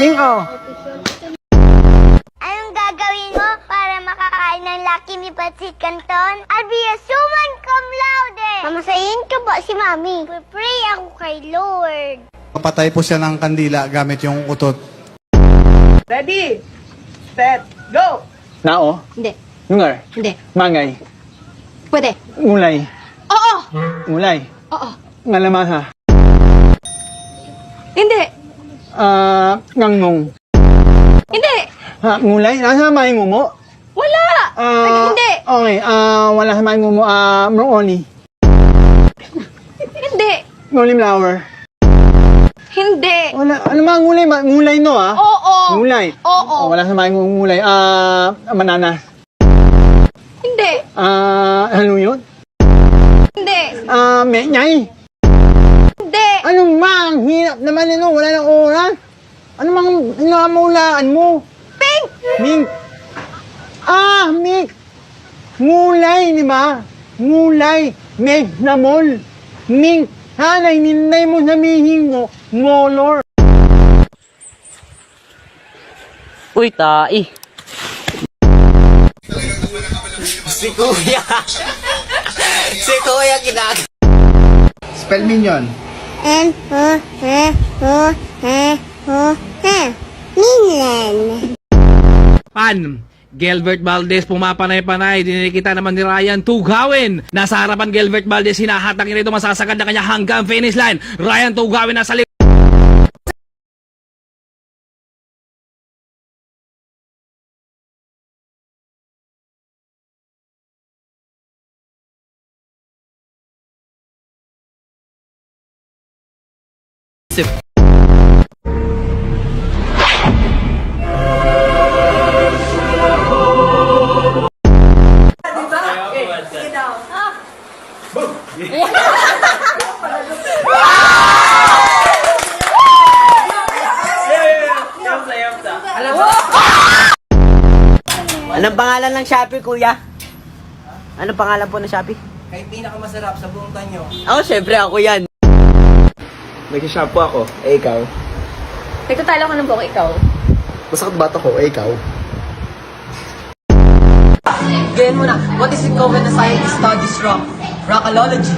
Ming, oh. Anong gagawin mo para makakain ng Lucky Me Pancit Canton? I'll be a suman cum laude! Mamasayin ka ba si Mami? Pray ako kay Lord. Papatay po siya ng kandila gamit yung utot. Ready, set, go! Nao? Hindi. Lungar? Hindi. Mangay? Pwede. Ngulay? Oo! Ngulay? Oo. Ngalamasa? Hindi. Ngangong? Hindi. Ngulay? Nasa may ngumo? Wala! Hindi. Okay, wala sa may ngumo, broccoli? Hindi. Nguli flower? Hindi. Wala, ano mga ngulay? Ngulay no, Oo. Ngulay? Oo. Wala sa may ngulay, mananas? Hindi. Ano yun? Hindi. Menyay? Hindi. Ano mang hirap naman yun, wala nang oras. Ano mang inamulaan mo? Pink! Mink. Mink. Ngulay, di ba? Ngulay. Meg na mol. Mink. Hanay, ninay mo sabihin mo. Molor. Uy, tai. Si Kuya. Si Kuya Spell minion. Minlan. Pan, Gilbert Valdez pumapanay-panay, dinikita naman ni Ryan Tugawin. Nasa harapan Gilbert Valdez, hinahatak niya ito, masasagad na kanya hanggang finish line. Ryan Tugawin nasa likod. Anong pangalan ng Shopee, kuya? Anong pangalan po ng Shopee? Kay pinakamasarap sa buong tanyo. Ako, syempre ako yan. Nag-shop po ako. Eh, ikaw? Nagtatalo ko ng buhok ikaw. Masakit bato ko. Eh, ikaw? Ganyan mo na. What is it common na science studies rock? Rockalology.